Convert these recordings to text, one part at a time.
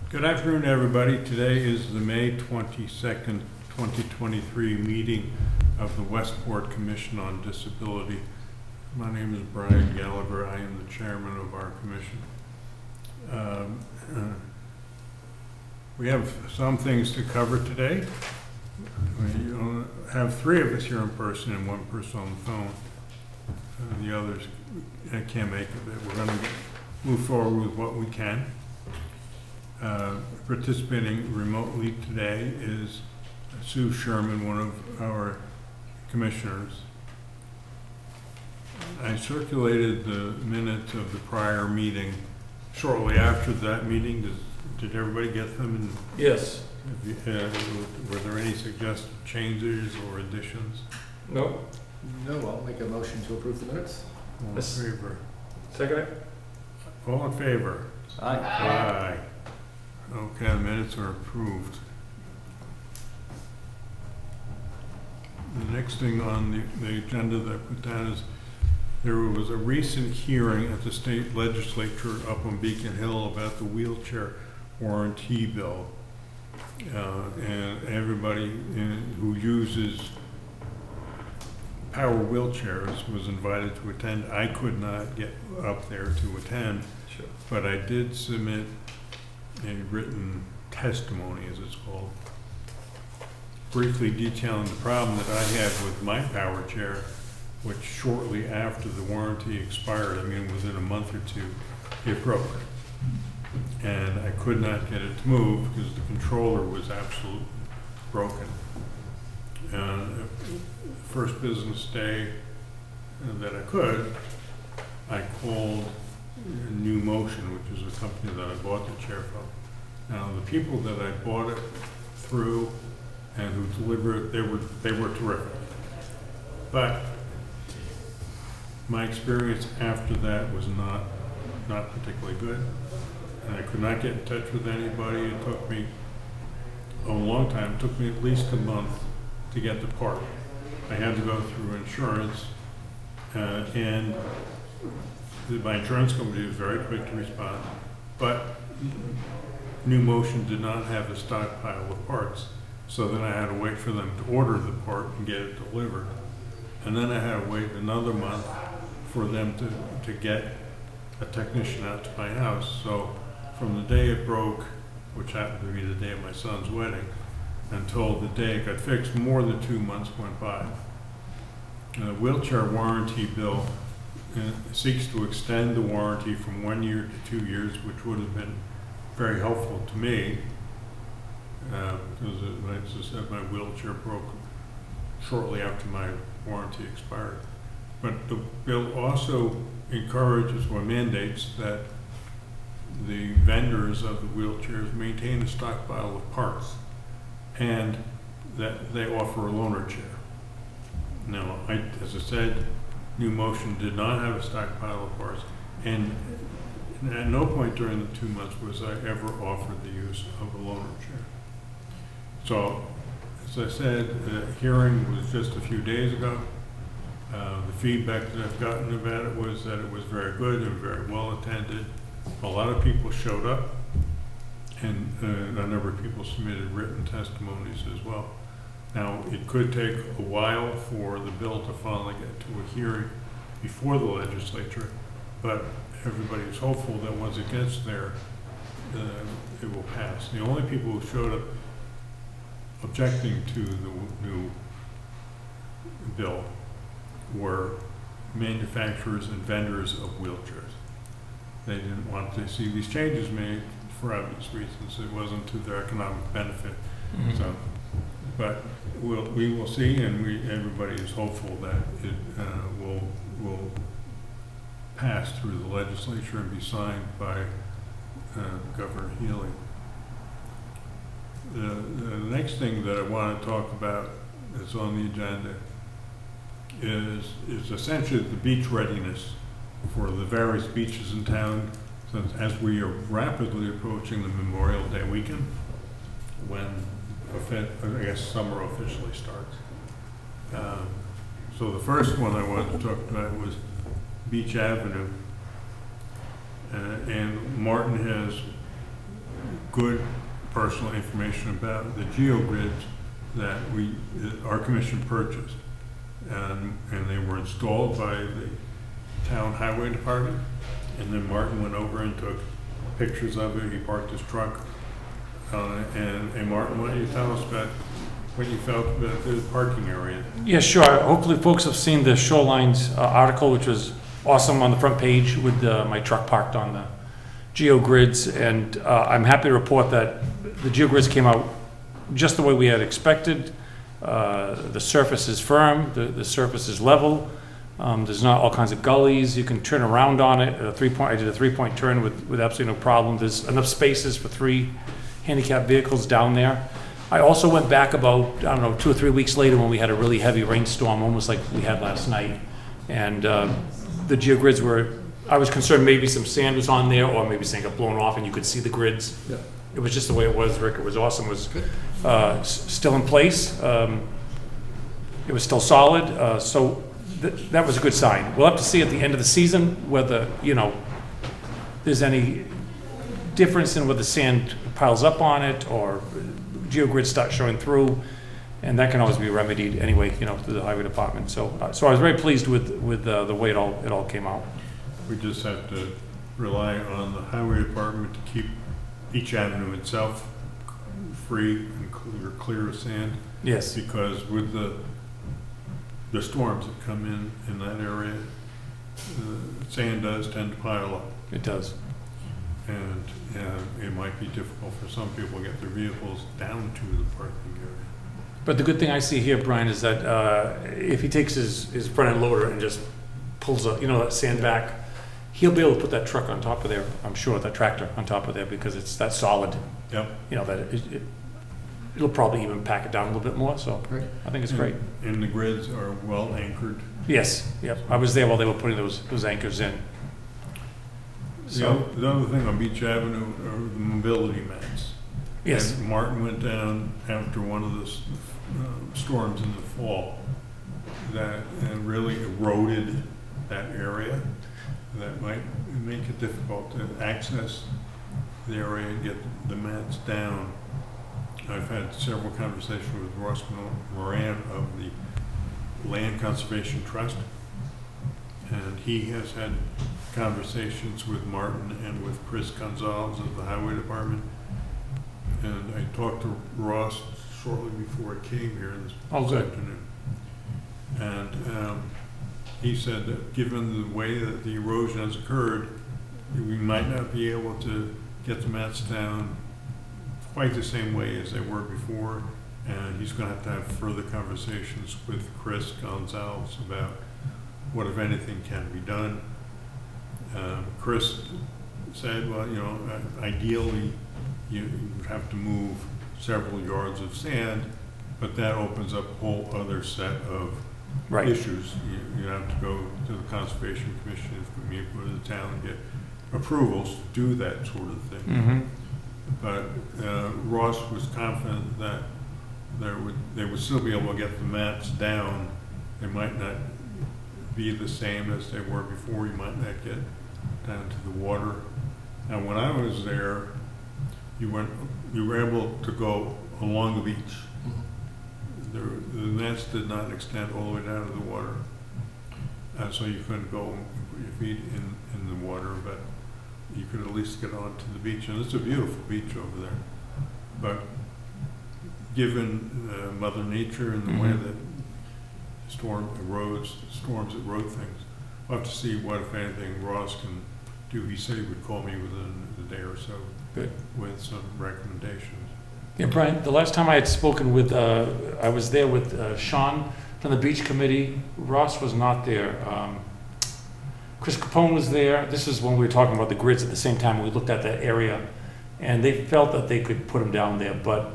Good afternoon, everybody. Today is the May 22nd, 2023 meeting of the Westport Commission on Disability. My name is Brian Gallagher. I am the chairman of our commission. We have some things to cover today. We have three of us here in person and one person on the phone. The others can't make it. We're going to move forward with what we can. Participating remotely today is Sue Sherman, one of our commissioners. I circulated the minutes of the prior meeting shortly after that meeting. Did everybody get them? And Yes. were there any suggested changes or additions? No. No, I'll make a motion to approve the minutes. All in Yes. favor? Second it? All in favor? Aye. Aye. Okay, the minutes are approved. The next thing on the agenda that I put down is there was a recent hearing at the state legislature up on Beacon Hill about the wheelchair warranty bill. And everybody who uses power wheelchairs was invited to attend. I could not get up there to attend, Sure. but I did submit a written testimony, as it's called, briefly detailing the problem that I had with my power chair, which shortly after the warranty expired, I mean within a month or two, it broke. And I could not get it to move because the controller was absolutely broken. First business day that I could, I called New Motion, which is a company that I bought the chair from. Now, the people that I bought it through and who delivered it, they were terrific. But my experience after that was not particularly good. And I could not get in touch with anybody. It took me a long time. It took me at least a month to get the part. I had to go through insurance, and my insurance company was very quick to respond, but New Motion did not have a stockpile of parts, so then I had to wait for them to order the part and get it delivered. And then I had to wait another month for them to get a technician out to my house. So from the day it broke, which happened to be the day of my son's wedding, until the day it got fixed, more than 2 months went by. The wheelchair warranty bill seeks to extend the warranty from 1 year to 2 years, which would have been very helpful to me, because as I said, my wheelchair broke shortly after my warranty expired. But the bill also encourages or mandates that the vendors of the wheelchairs maintain a stockpile of parts and that they offer a loaner chair. Now, as I said, New Motion did not have a stockpile of parts, and at no point during the 2 months was I ever offered the use of a loaner chair. So, as I said, the hearing was just a few days ago. The feedback that I've gotten about it was that it was very good and very well attended. A lot of people showed up, and a number of people submitted written testimonies as well. Now, it could take a while for the bill to finally get to a hearing before the legislature, but everybody is hopeful that once it gets there, it will pass. The only people who showed up objecting to the new bill were manufacturers and vendors of wheelchairs. They didn't want to see these changes made for obvious reasons. It wasn't to their economic benefit. Mm-hmm. So, but we will see, and everybody is hopeful that it will pass through the legislature and be signed by Governor Healy. The next thing that I want to talk about that's on the agenda is essentially the beach readiness for the various beaches in town, since as we are rapidly approaching the Memorial Day weekend, when I guess summer officially starts. So the first one I wanted to talk about was Beach Avenue. And Martin has good personal information about the geogrids that our commission purchased. And they were installed by the town highway department. And then Martin went over and took pictures of it. He parked his truck. And Martin, why don't you tell us about what you felt about the parking area? Yeah, sure. Hopefully folks have seen the Shorelines article, which was awesome, on the front page with my truck parked on the geogrids. And I'm happy to report that the geogrids came out just the way we had expected. The surface is firm, the surface is level. There's not all kinds of gullies. You can turn around on it. I did a 3-point turn with absolutely no problem. There's enough spaces for 3 handicapped vehicles down there. I also went back about, 2 or 3 weeks later when we had a really heavy rainstorm, almost like we had last night. And the geogrids were, I was concerned maybe some sand was on there, or maybe something got blown off and you could see the grids. Yeah. It was just the way it was, Rick. It was awesome. It was still in place. It was still solid. So that was a good sign. We'll have to see at the end of the season whether, there's any difference in whether sand piles up on it or geogrids start showing through, and that can always be remedied anyway, through the highway department. So I was very pleased with the way it all came out. We just have to rely on the highway department to keep each avenue itself free and clear of sand. Yes. Because with the storms that come in that area, sand does tend to pile up. It does. And it might be difficult for some people to get their vehicles down to the parking area. But the good thing I see here, Brian, is that if he takes his front end loader and just pulls that sand back, he'll be able to put that truck on top of there, I'm sure, that tractor on top of there, because it's that solid. Yep. That it'll probably even pack it down a little bit more, so Right. I think it's great. And the grids are well anchored. Yes, yep. I was there while they were putting those anchors in. So, The other thing on Beach Avenue are the mobility mats. yes, And Martin went down after one of the storms in the fall that really eroded that area. That might make it difficult to access the area and get the mats down. I've had several conversations with Ross Moran of the Land Conservation Trust, and he has had conversations with Martin and with Chris Gonzalez of the Highway Department. And I talked to Ross shortly before I came here this afternoon. And he said that given the way that the erosion has occurred, we might not be able to get the mats down quite the same way as they were before. And he's going to have further conversations with Chris Gonzalez about what, if anything, can be done. Chris said, well, ideally you have to move several yards of sand, but that opens up a whole other set of right. issues. You have to go to the Conservation Commission, meet with the town, and get approvals to do that sort of thing. Mm-hmm. But Ross was confident that they would still be able to get the mats down. They might not be the same as they were before. You might not get down to the water. And when I was there, you were able to go along the beach. The nets did not extend all the way down to the water, so you couldn't go and put your feet in the water, but you could at least get onto the beach. And it's a beautiful beach over there. But given Mother Nature and the way that storms erode things, we'll have to see what, if anything, Ross can do. He said he would call me within a day or so. Good. With some recommendations. Yeah, Brian, the last time I had spoken with, I was there with Sean from the beach committee. Ross was not there. Chris Capone was there. This is when we were talking about the grids at the same time. We looked at that area, and they felt that they could put them down there, but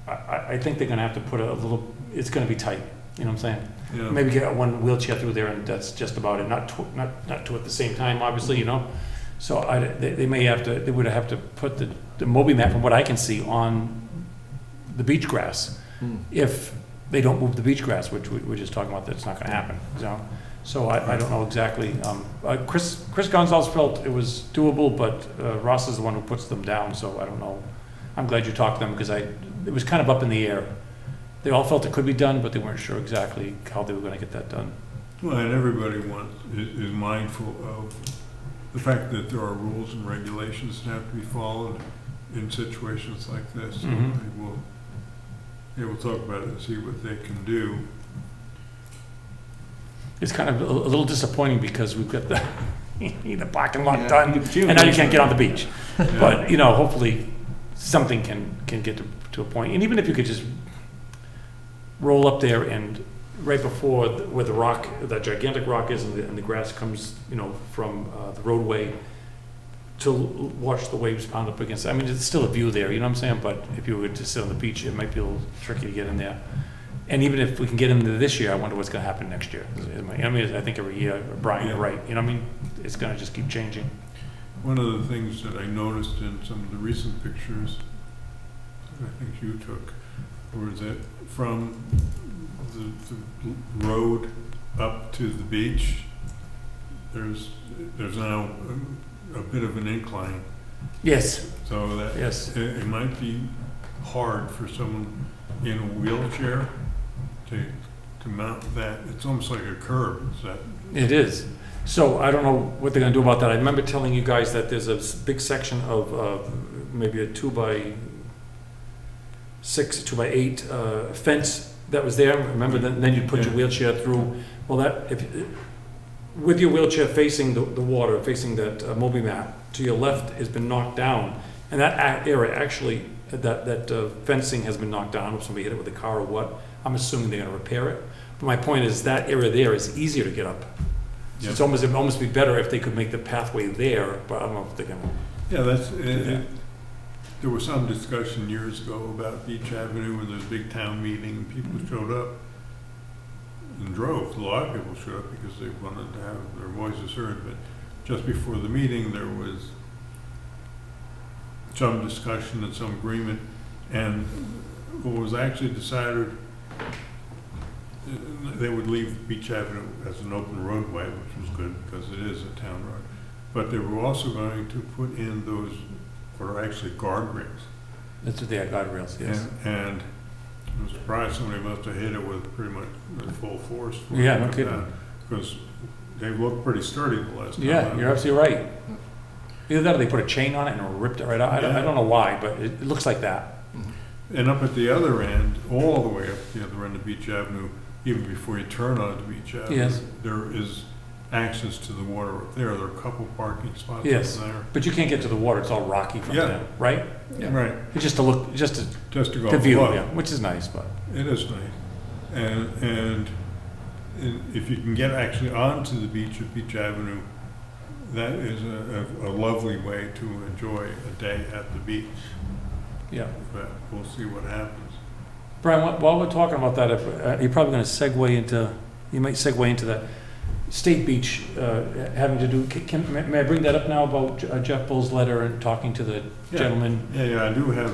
I think they're going to have to put a little, it's going to be tight. You know what I'm saying? Yeah. Maybe get one wheelchair through there, and that's just about it. Not two at the same time, obviously, So they would have to put the Moby mat, from what I can see, on the beach grass. If they don't move the beach grass, which we're just talking about, that's not going to happen. So I don't know exactly. Chris Gonzalez felt it was doable, but Ross is the one who puts them down, so I don't know I'm glad you talked to them, because it was kind of up in the air. They all felt it could be done, but they weren't sure exactly how they were gonna get that done. Well, and everybody is mindful of the fact that there are rules and regulations that have to be followed in situations like this. So Mhm. they will talk about it and see what they can do. It's kind of a little disappointing, because we've got the, the parking lot Yeah. done, and now you can't get on the beach. Yeah. But, hopefully, something can get to a point. And even if you could just roll up there and right before where the rock, that gigantic rock is, and the grass comes, from the roadway, to watch the waves pound up against it. I mean, it's still a view there, you know what I'm saying? But if you were to sit on the beach, it might be a little tricky to get in there. And even if we can get in there this year, I wonder what's gonna happen next year. I mean, I think every year, Brian, you're right, it's gonna just keep changing. One of the things that I noticed in some of the recent pictures that I think you took was that from the road up to the beach, there's now a bit of an incline, Yes, so that yes. it might be hard for someone in a wheelchair to mount that. It's almost like a curb. Is that? It is. So I don't know what they're gonna do about that. I remember telling you guys that there's a big section of maybe a 2x6, 2x8 fence that was there. Remember, then you put your Yeah. wheelchair through. Well, with your wheelchair facing the water, facing that Moby mat, to your left has been knocked down. And that area actually, that fencing has been knocked down. I don't know if somebody hit it with a car or what. I'm assuming they're gonna repair it. But my point is that area there is easier to get up. So Yep. it'd almost be better if they could make the pathway there, but I don't know if they're gonna. Yeah, that's. Yeah. There was some discussion years ago about Beach Avenue when there was a big town meeting and people showed up and drove. A lot of people showed up because they wanted to have their voices heard. But just before the meeting, there was some discussion and some agreement. And what was actually decided, they would leave Beach Avenue as an open roadway, which was good because it is a town road. But they were also going to put in those, what are actually guardrails. That's what they are, guardrails, yes. And I'm surprised somebody must have hit it with pretty much with full force. Yeah, no kidding. Because they looked pretty sturdy the last time. Yeah, you're absolutely right. Either that or they put a chain on it and ripped it right out. I don't know why, but it looks like that. And up at the other end, all the way up the other end of Beach Avenue, even before you turn onto Beach Avenue, Yes. there is access to the water up there. There are a couple parking spots Yes. up there. But you can't get to the water, it's all rocky from Yeah. there, right? Yeah. Right, It's just to look, just just to go to view, below. yeah, which is nice, but. It is nice. And if you can get actually onto the beach at Beach Avenue, that is a lovely way to enjoy a day at the beach. Yeah. But we'll see what happens. Brian, while we're talking about that, you're probably gonna you might segue into that State Beach, having to do, may I bring that up now about Jeff Bull's letter and talking to the Yeah. gentleman? Yeah, I do have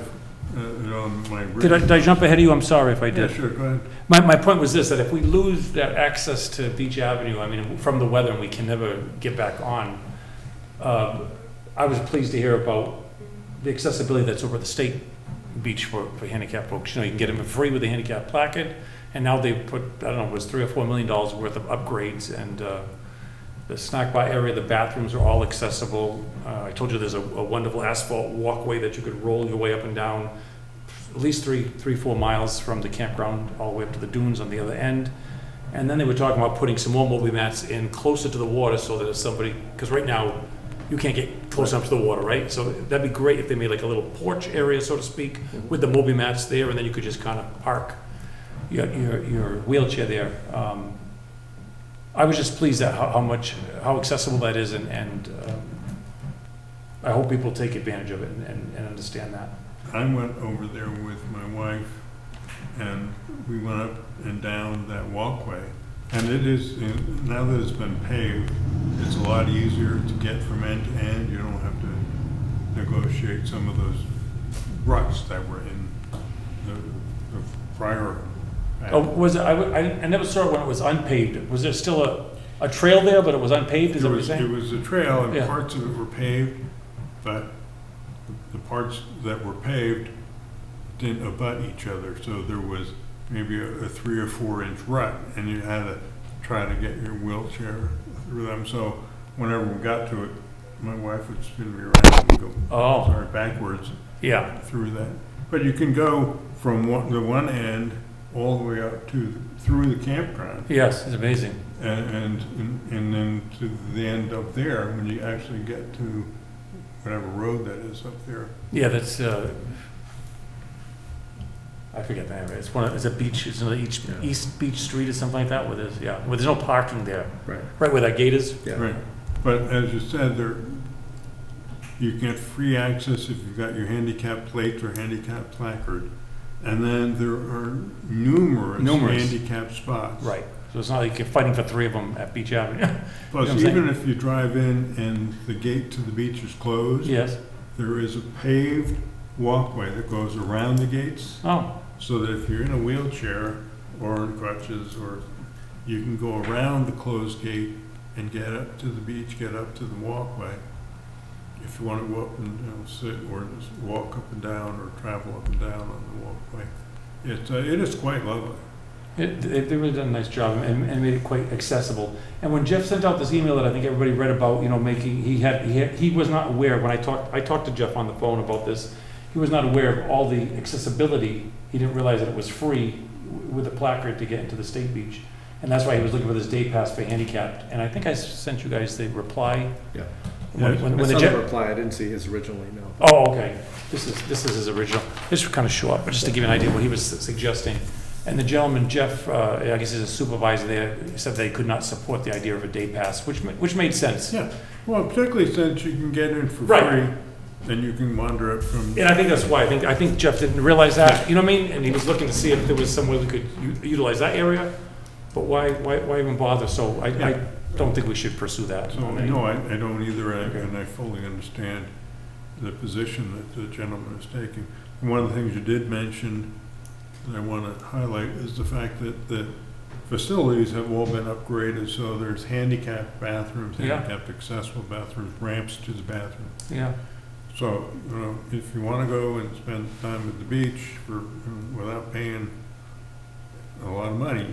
it on my. Did I jump ahead of you? I'm sorry if I Yeah, did. sure, go ahead. My point was this, that if we lose that access to Beach Avenue, I mean, from the weather, and we can never get back on, I was pleased to hear about the accessibility that's over the State Beach for handicapped folks. You can get them for free with the handicap placard, and now they've put, I don't know, it was $3 or $4 million worth of upgrades, and the snack bar area, the bathrooms are all accessible. I told you there's a wonderful asphalt walkway that you could roll your way up and down at least 3-4 miles from the campground all the way up to the dunes on the other end. And then they were talking about putting some more Moby mats in closer to the water so that if somebody, because right now you can't get close enough to the water, right? So that'd be great if they made like a little porch area, so to speak, with the Moby mats there, and then you could just kind of park your wheelchair there. I was just pleased at how accessible that is, and I hope people take advantage of it and understand that. I went over there with my wife, and we went up and down that walkway. And it is, now that it's been paved, it's a lot easier to get from end to end. You don't have to negotiate some of those ruts that were in the prior. Oh, was it, I never saw it when it was unpaved. Was there still a trail there, but it was unpaved, is that what you're It saying? was a trail, and Yeah. parts of it were paved, but the parts that were paved didn't abut each other, so there was maybe a 3 or 4 inch rut, and you had to try to get your wheelchair through them. So whenever we got to it, my wife would spin me around and go, backwards Yeah, through that. But you can go from the one end all the way up through the campground, yes, it's amazing. and then to the end up there when you actually get to whatever road that is up there. Yeah, that's, I forget the name, it's a beach, it's in East Beach Street or something like that, where there's no parking there, Right. right where that gate is. Yeah. Right, but as you said, you get free access if you've got your handicap plate or handicap placard, and then there are numerous handicap spots. Right, so it's not like you're fighting for 3 of them at Beach Avenue. Plus, You know what I'm even if you drive in and the gate to the beach is closed, Yes, there is a paved walkway that goes around the gates, oh, so that if you're in a wheelchair or in crutches, or you can go around the closed gate and get up to the beach, get up to the walkway. If you want to go up and sit, or just walk up and down, or travel up and down on the walkway, it is quite lovely. they really done a nice job and made it quite accessible. And when Jeff sent out this email that I think everybody read about, he was not aware, when I talked to Jeff on the phone about this, he was not aware of all the accessibility. He didn't realize that it was free with a placard to get into the state beach. And that's why he was looking for this day pass for handicapped. And I think I sent you guys the reply. Yeah. When I the saw Jeff, the reply, I didn't see his original email. oh, okay. This is his original. This was kind of short, but just to give you an idea of what he was suggesting. And the gentleman, Jeff, I guess he's a supervisor there, said they could not support the idea of a day pass, which made sense. Yeah, well, particularly since you can get in for Right. free, and you can wander up from. And I think that's why. I think Jeff didn't realize that, you know what I mean? And he was looking to see if there was some way we could utilize that area, but why even bother? So I don't think we should pursue that. So, no, I don't either, Okay. and I fully understand the position that the gentleman is taking. And one of the things you did mention that I want to highlight is the fact that the facilities have all been upgraded, so there's handicapped bathrooms, Yeah. handicapped accessible bathrooms, ramps to the bathroom. Yeah, So, if you want to go and spend time at the beach without paying a lot of money,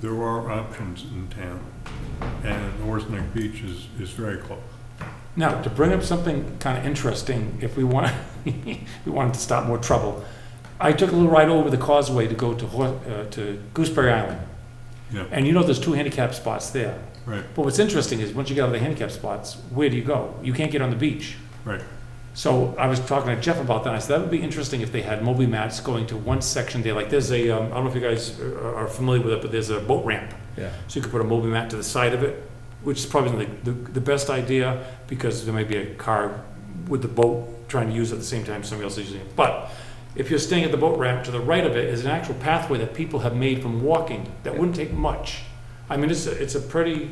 there are options in town, and Oars Neck Beach is very close. now, to bring up something kind of interesting, if we want, we wanted to stop more trouble, I took a little ride over the causeway to go to Gooseberry Island. Yeah, And there's 2 handicap spots there. right, But what's interesting is, once you get out of the handicap spots, where do you go? You can't get on the beach. right. So I was talking to Jeff about that, and I said, that would be interesting if they had Moby mats going to one section there. Like, there's I don't know if you guys are familiar with it, but there's a boat ramp. Yeah. So you could put a Moby mat to the side of it, which is probably the best idea, because there may be a car with the boat trying to use it at the same time somebody else is using it. But if you're staying at the boat ramp, to the right of it is an actual pathway that people have made from walking that wouldn't take much. I mean, it's probably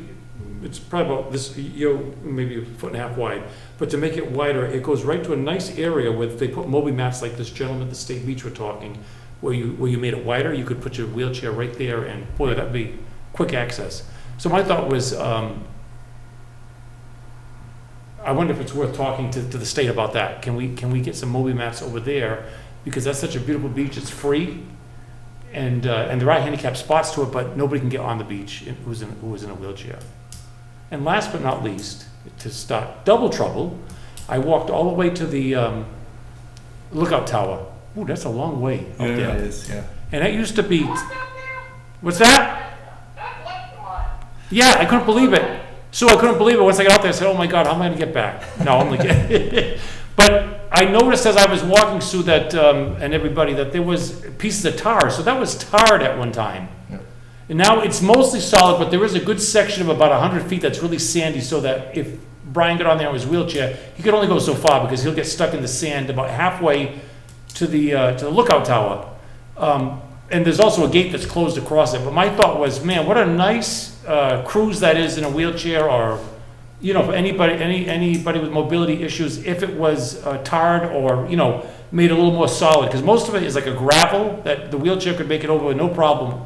about this, maybe a 1.5 feet wide, but to make it wider, it goes right to a nice area where they put Moby mats like this gentleman at the State Beach were talking, where you made it wider, you could put your wheelchair right there, and boy, that'd be quick access. So my thought was, I wonder if it's worth talking to the state about that. Can we get some Moby mats over there? Because that's such a beautiful beach, it's free, and there are handicapped spots to it, but nobody can get on the beach who was in a wheelchair. And last but not least, to start double trouble, I walked all the way to the lookout tower. Ooh, that's a long way up Yeah. there. It is, yeah. And that used to be, what's that? Yeah, I couldn't believe it. So I couldn't believe it. Once I got out there, I said, oh my God, how am I gonna get back? No, I'm like, but I noticed as I was walking through that, and everybody, that there was pieces of tar. So that was tarred at one time. Yeah. And now it's mostly solid, but there is a good section of about 100 feet that's really sandy, so that if Brian got on there in his wheelchair, he could only go so far because he'll get stuck in the sand about halfway to the lookout tower. And there's also a gate that's closed across it. But my thought was, man, what a nice cruise that is in a wheelchair, or for anybody with mobility issues, if it was tarred or made a little more solid, because most of it is like a gravel that the wheelchair could make it over with no problem.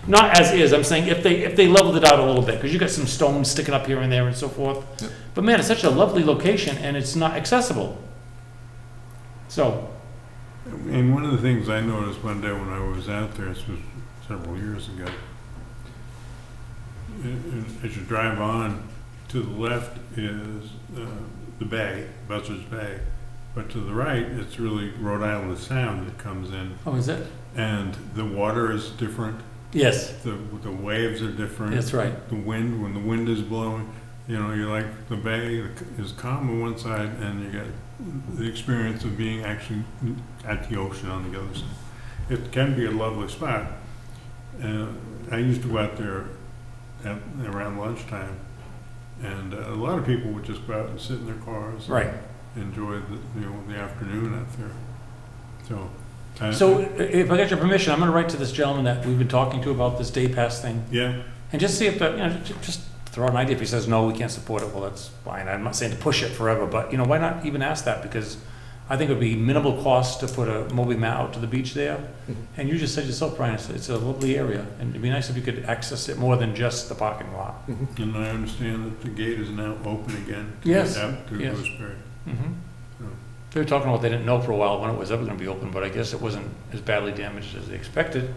Not as is, I'm saying if they leveled it out a little bit, because you got some stones sticking up here and there and so forth. Yep. But man, it's such a lovely location and it's not accessible. So, And one of the things I noticed one day when I was out there, this was several years ago, as you drive on, to the left is the bay, Buzzards Bay, but to the right, it's really Rhode Island Sound that comes in, oh, is it? and the water is different, Yes, the waves are different. that's right. The wind, when the wind is blowing, you know, you're like, the bay is calm on one side, and you get the experience of being actually at the ocean on the other side. It can be a lovely spot. I used to go out there around lunchtime, and a lot of people would just go out and sit in their cars. Right. And enjoy the afternoon out there. So if I get your permission, I'm gonna write to this gentleman that we've been talking to about this day pass thing, Yeah, and just see if that, just throw out an idea. If he says, no, we can't support it, well, that's fine. I'm not saying to push it forever, but, why not even ask that? Because I think it would be minimal cost to put a Moby mat out to the beach there. And you just said yourself, Brian, it's a lovely area, and it'd be nice if you could access it more than just the parking lot. and I understand that the gate is now open again. Yes, Out to yes. Gooseberry. Mhm. So, They were talking about they didn't know for a while when it was ever gonna be open, but I guess it wasn't as badly damaged as they expected.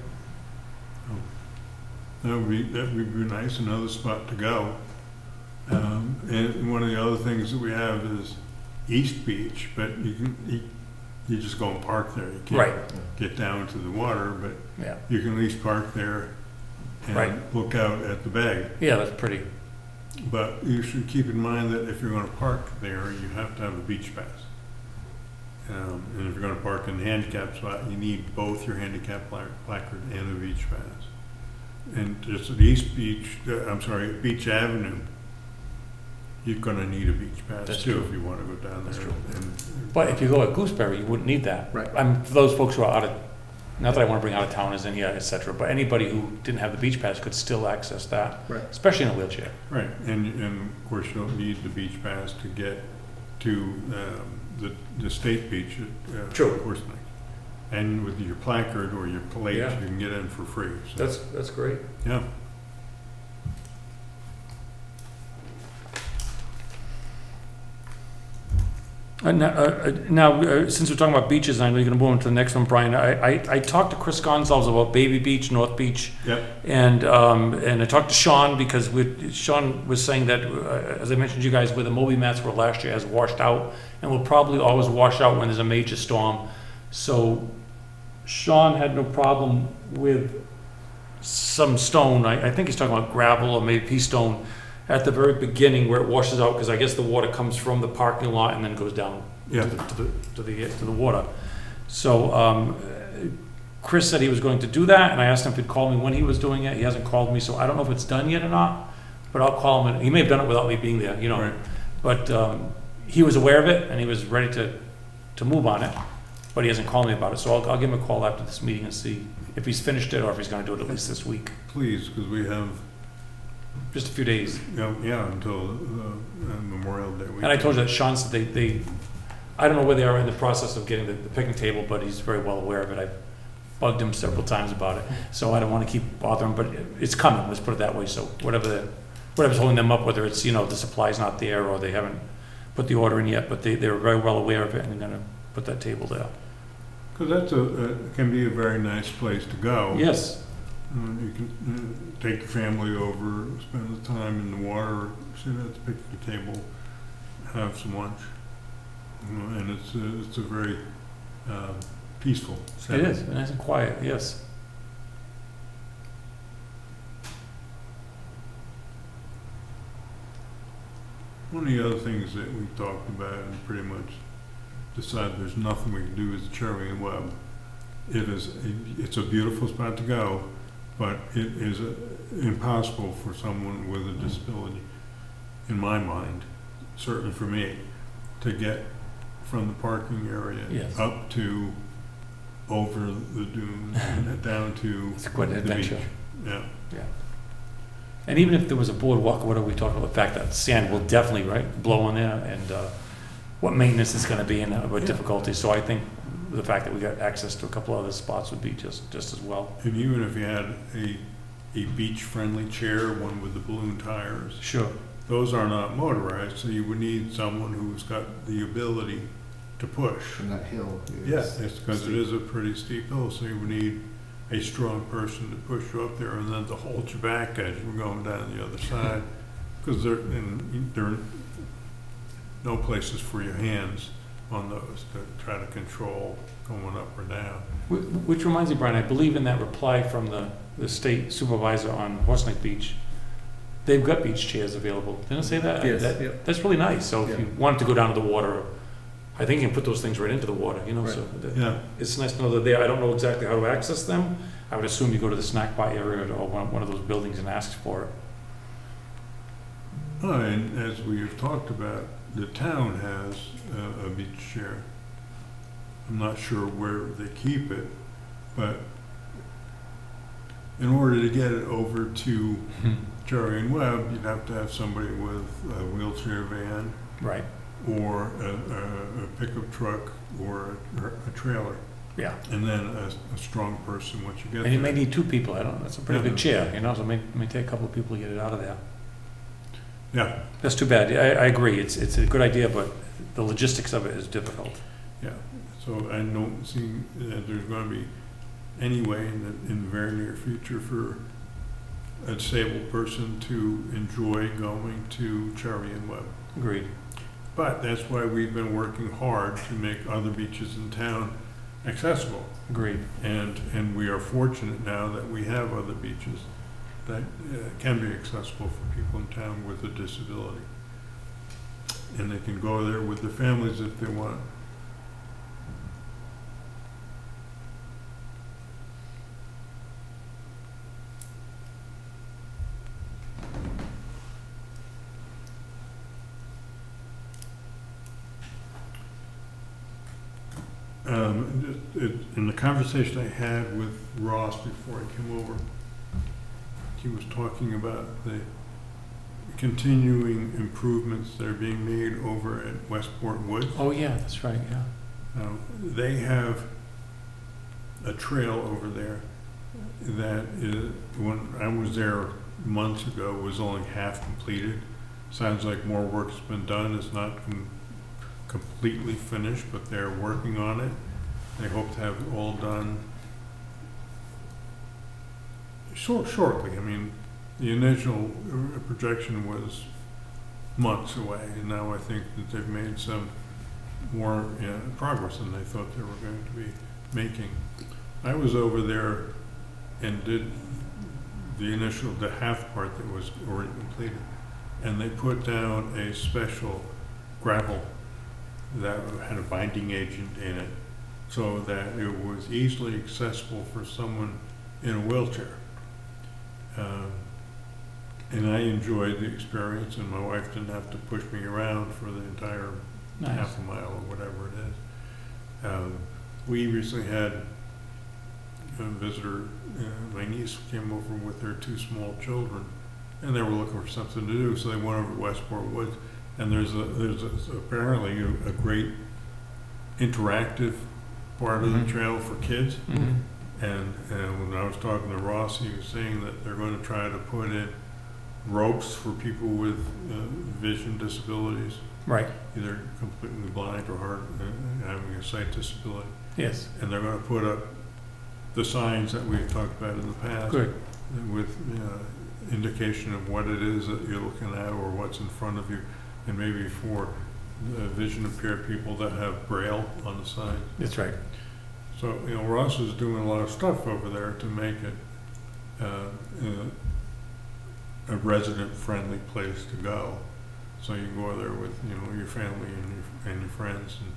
that would be nice, another spot to go. And one of the other things that we have is East Beach, but you just go and park there. You Right, can't get down to the water, but yeah, you can at least park there Right. and look out at the bay. yeah, that's pretty, But you should keep in mind that if you're gonna park there, you have to have a beach pass. And if you're gonna park in the handicap spot, you need both your handicap placard and a beach pass. And just at East Beach, Beach Avenue, you're gonna need a beach pass That's too true. if you wanna go down there. That's true. And- but if you go at Gooseberry, you wouldn't need that. Right. For those folks who are out of, not that I wanna bring out of towners in here, et cetera, but anybody who didn't have the beach pass could still access that, Right. especially in a wheelchair. Right, and of course you don't need the beach pass to get to the state beach at True. Horse Neck. And with your placard or your plate, Yeah. you can get in for free. So, That's great. yeah. Now, since we're talking about beaches, I know you're gonna move on to the next one, Brian. I talked to Chris Gonzalez about Baby Beach, North Beach, Yep. and I talked to Sean because Sean was saying that, as I mentioned to you guys, where the Moby mats were last year has washed out and will probably always wash out when there's a major storm. So Sean had no problem with some stone, I think he's talking about gravel or maybe pea stone, at the very beginning where it washes out, because I guess the water comes from the parking lot and then goes down Yeah. to the water. So Chris said he was going to do that, and I asked him if he'd call me when he was doing it. He hasn't called me, so I don't know if it's done yet or not, but I'll call him, and he may have done it without me being there, Right. But he was aware of it, and he was ready to move on it, but he hasn't called me about it, so I'll give him a call after this meeting and see if he's finished it or if he's gonna do it at least this week, Please, because we have, just a few days. until Memorial Day weekend. And I told you that Sean said they I don't know where they are in the process of getting the picnic table, but he's very well aware of it. I've bugged him several times about it, so I don't want to keep bothering, but it's coming, let's put it that way. So whatever's holding them up, whether it's, the supply's not there or they haven't put the order in yet, but they're very well aware of it and they're gonna put that table there. Because can be a very nice place to go. Yes, You can take your family over, spend the time in the water, sit at the picnic table, have some lunch. And it's a very peaceful it setting. is, nice and quiet, yes. One of the other things that we talked about and pretty much decided there's nothing we can do is the Cherry Web. It's a beautiful spot to go, but it is impossible for someone with a disability, in my mind, certainly for me, to get from the parking area Yes. up to over the dunes and down to It's quite an the beach. adventure. Yeah. And even if there was a boardwalk, or whatever we talked about, the fact that sand will definitely, blow on there, and what maintenance is gonna be and what difficulties. So I think the fact that we got access to a couple other spots would be just as well. And even if you had a beach-friendly chair, one with the balloon tires. Sure. Those are not motorized, so you would need someone who's got the ability to push. And that hill is. Yes, it's because it is a pretty steep hill, so you would need a strong person to push you up there and then to hold you back as you're going down the other side. Because there are no places for your hands on those to try to control going up or down. Which reminds me, Brian, I believe in that reply from the state supervisor on Horse Neck Beach, they've got beach chairs available. Didn't it say that? Yes, That- yep. That's really nice. So if Yeah. you wanted to go down to the water, I think you can put those things right into the water, you know, Right. so Yeah, it's nice to know that I don't know exactly how to access them. I would assume you go to the snack bar area or one of those buildings and ask for it. and as we have talked about, the town has a beach chair. I'm not sure where they keep it, but in order to get it over to Cherry and Webb, you'd have to have somebody with a wheelchair van Right, or a pickup truck or a trailer, yeah. and then a strong person once you get And you may there. need two people, I don't know, that's a pretty Yeah. big chair, you know, so it may take a couple of people to get it out of there. Yeah, That's too bad. I agree, it's a good idea, but the logistics of it is difficult. yeah. So I don't see that there's going to be any way in the very near future for a disabled person to enjoy going to Cherry and Webb. Agreed. But that's why we've been working hard to make other beaches in town accessible. Agreed. And we are fortunate now that we have other beaches that can be accessible for people in town with a disability. And they can go there with their families if they want. In the conversation I had with Ross before I came over, he was talking about the continuing improvements that are being made over at Westport Woods. Oh, yeah, that's right, yeah. They have a trail over there that is, when I was there months ago, was only half completed. Sounds like more work's been done. It's not completely finished, but they're working on it. They hope to have it all done shortly. I mean, the initial projection was months away, and now I think that they've made some more progress than they thought they were going to be making. I was over there and did the half part that was already completed, and they put down a special gravel that had a binding agent in it so that it was easily accessible for someone in a wheelchair. And I enjoyed the experience, and my wife didn't have to push me around for the entire Nice. half a mile or whatever it is. We recently had a visitor, my niece came over with her two small children, and they were looking for something to do, so they went over to Westport Woods, and there's apparently a great interactive part of Mhm. the trail for kids. Mhm. And when I was talking to Ross, he was saying that they're going to try to put in ropes for people with vision disabilities, Right, either completely blind or hard, having a sight disability. yes, And they're going to put up the signs that we've talked about in the past good, with indication of what it is that you're looking at or what's in front of you, and maybe for vision impaired people that have Braille on the side. that's right. So, Ross is doing a lot of stuff over there to make it a resident-friendly place to go. So you can go there with, your family and your friends and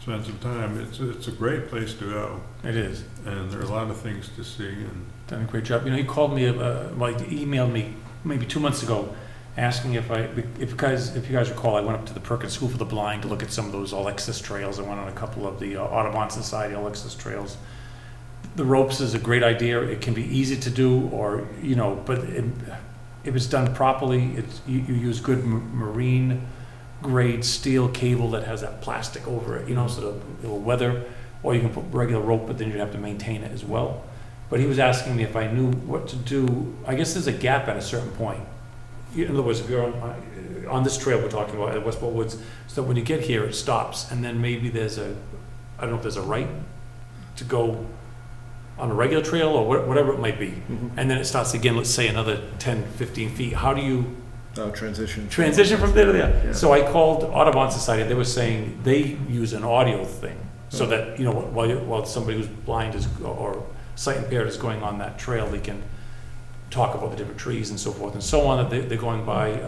spend some time. It's a great place to go, It is. and there are a lot of things to see. And Done a great job. He called me, he emailed me maybe 2 months ago, asking if you guys recall, I went up to the Perkins School for the Blind to look at some of those All Access trails. I went on a couple of the Audubon Society All Access trails. The ropes is a great idea. It can be easy to do, or but if it's done properly, you use good marine grade steel cable that has that plastic over it, so that it will weather. Or you can put regular rope, but then you have to maintain it as well. but he was asking me if I knew what to do. I guess there's a gap at a certain point. In other words, if you're on this trail we're talking about at Westport Woods, so when you get here, it stops, and then maybe there's I don't know if there's a right to go on a regular trail or whatever it might be. Mhm. And then it starts again, let's say another 10, 15 feet. How do you Transition. transition from there to there? Yeah. So I called Audubon Society. They were saying they use an audio thing so that, you know, while somebody who's blind is or sight impaired is going on that trail, they can talk about the different trees and so forth and so on that they're going by.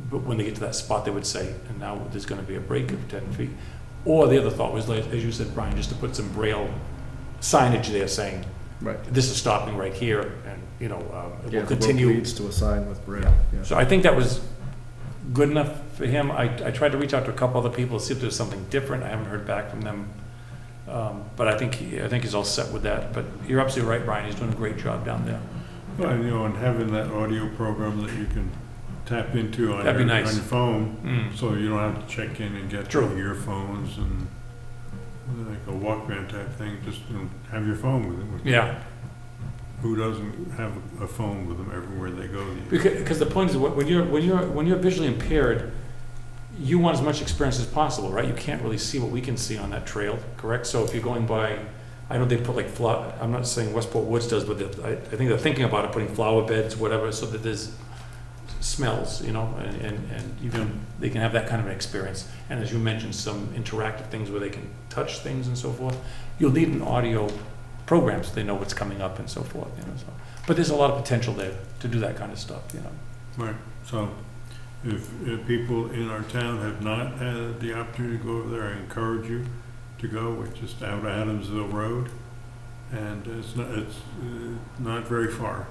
But when they get to that spot, they would say, and now there's going to be a break of 10 feet. Or the other thought was, like, as you said, Brian, just to put some braille signage there saying, Right. this is stopping right here, and, you know, it Yeah, will the road continue. leads to a sign with braille. Yeah. So I think that was good enough for him. I tried to reach out to a couple other people to see if there's something different. I haven't heard back from them. But I think he's all set with that. But you're absolutely right, Brian. He's doing a great job down there. Well, you know, and having that audio program that you can tap into on That'd be your nice. phone, Mm. so you don't have to check in and get True. the earphones and like a Walkman type thing, just, you know, have your phone with it. Yeah, Who doesn't have a phone with them everywhere they go? because the point is, when you're visually impaired, you want as much experience as possible, right? You can't really see what we can see on that trail, correct? So if you're going by, I know they put like I'm not saying Westport Woods does, but I think they're thinking about it, putting flower beds, whatever, so that there's smells, you know, and they can have that kind of an experience. And as you mentioned, some interactive things where they can touch things and so forth. You'll need an audio program so they know what's coming up and so forth, you know. So, but there's a lot of potential there to do that kind of stuff, you know. Right, so if people in our town have not had the opportunity to go over there, I encourage you to go. It's just out Adamsville Road, and it's not very far,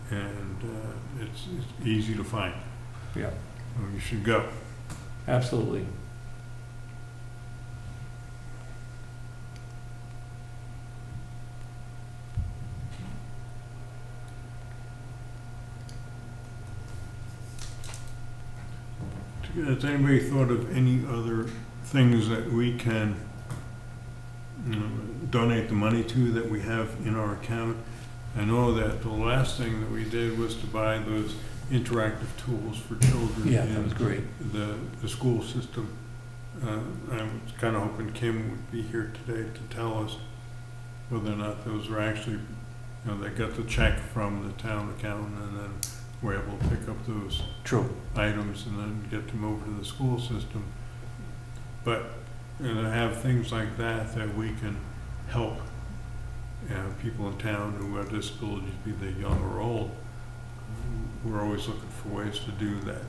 and it's easy to find. Yeah, So you should go. absolutely. Has anybody thought of any other things that we can donate the money to that we have in our account? I know that the last thing that we did was to buy those interactive tools for children Yeah, that in was great. the school system. I was kind of hoping Kim would be here today to tell us whether or not those were actually, you know, they got the check from the town account and then we're able to pick up those True. items and then get them over to the school system. But, you know, have things like that we can help people in town who have disabilities, be they young or old. We're always looking for ways to do that.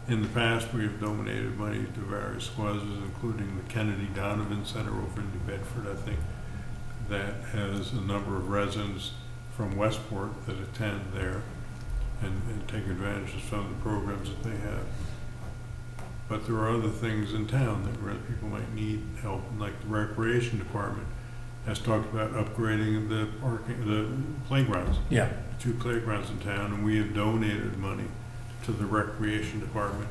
In the past, we have donated money to various causes, including the Kennedy Donovan Center over in New Bedford, I think, that has a number of residents from Westport that attend there and take advantage of some of the programs that they have. But there are other things in town that where people might need help, like the recreation department has talked about upgrading the playgrounds, Yeah. 2 playgrounds in town, and we have donated money to the recreation department.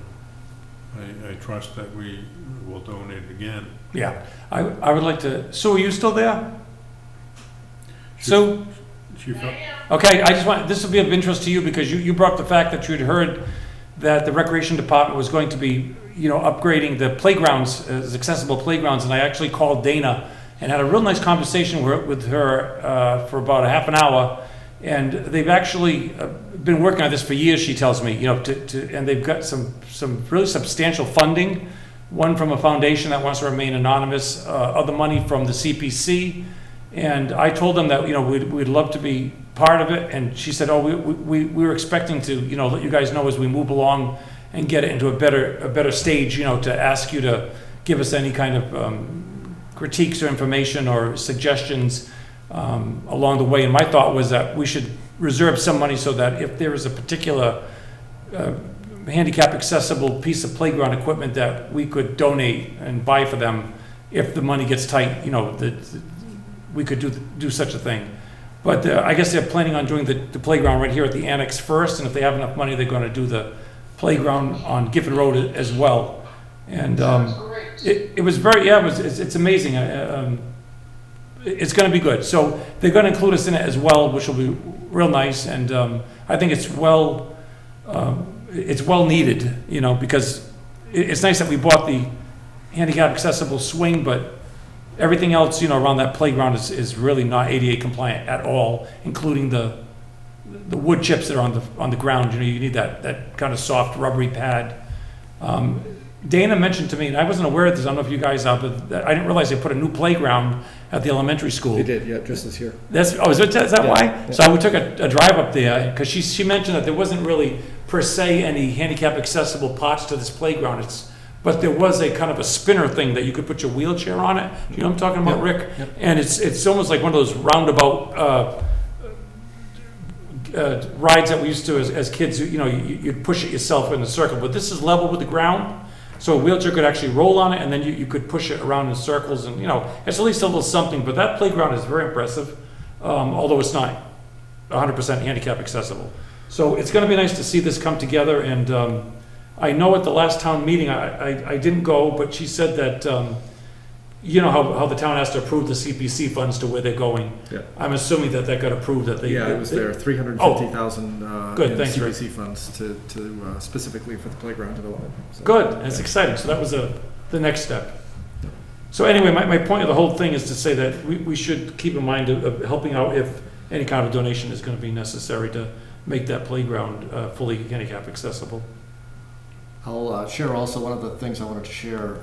I trust that we will donate again. Yeah. I would like to. Sue, are you still there? Sue? She felt, Okay, I just want, this will be of interest to you because you brought up the fact that you'd heard that the recreation department was going to be, you know, upgrading the playgrounds as accessible playgrounds, and I actually called Dana and had a real nice conversation with her for about a half an hour, and they've actually been working on this for years, she tells me, you know, and they've got some really substantial funding, one from a foundation that wants to remain anonymous, other money from the CPC. And I told them that, you know, we'd love to be part of it. And she said, oh, we were expecting to, you know, let you guys know as we move along and get it into a better stage, you know, to ask you to give us any kind of critiques or information or suggestions along the way. And my thought was that we should reserve some money so that if there is a particular handicap accessible piece of playground equipment that we could donate and buy for them, if the money gets tight, you know, we could do such a thing. But I guess they're planning on doing the playground right here at the annex first, and if they have enough money, they're going to do the playground on Giffen Road as well. And it was very, yeah, it's amazing. it's gonna be good. So they're gonna include us in it as well, which will be real nice, and I think it's well needed, you know, because it's nice that we bought the handicap accessible swing, but everything else, you know, around that playground is really not ADA compliant at all, including the wood chips that are on the ground. You know, you need that kind of soft rubbery pad. Dana mentioned to me, and I wasn't aware of this, I don't know if you guys are, but I didn't realize they put a new playground at the elementary school. They did, yeah, just this year. Is that Yeah, why? yeah. So we took a drive up there, because she mentioned that there wasn't really per se any handicap accessible parts to this playground. But there was a kind of a spinner thing that you could put your wheelchair on it. You know what I'm talking about, Yep, Rick? yep. And it's almost like one of those roundabout rides that we used to as kids. You know, you'd push it yourself in a circle, but this is level with the ground. So a wheelchair could actually roll on it, and then you could push it around in circles, and, you know, it's at least a little something. But that playground is very impressive, although it's not 100% handicap accessible. So it's going to be nice to see this come together, and I know at the last town meeting, I didn't go, but she said that, you know how the town has to approve the CPC funds to where they're going. Yeah. I'm assuming that got approved, that they. Yeah, it was there, 350,000 Good, in thanks, Rick. CPC funds to specifically for the playground development. So, Good, that's yeah. exciting. So that was the next step. So anyway, my point of the whole thing is to say that we should keep in mind of helping out if any kind of donation is going to be necessary to make that playground fully handicap accessible. I'll share also one of the things I wanted to share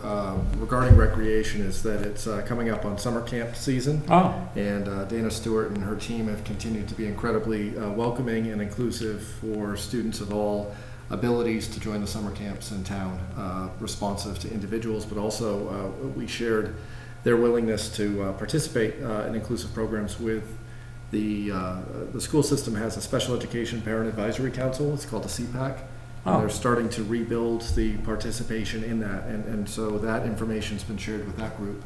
regarding recreation is that it's coming up on summer camp season. Oh, And Dana Stewart and her team have continued to be incredibly welcoming and inclusive for students of all abilities to join the summer camps in town, responsive to individuals, but also we shared their willingness to participate in inclusive programs with the school system. Has a special education parent advisory council. It's called the CPAC. And Oh. they're starting to rebuild the participation in that, and so that information's been shared with that group,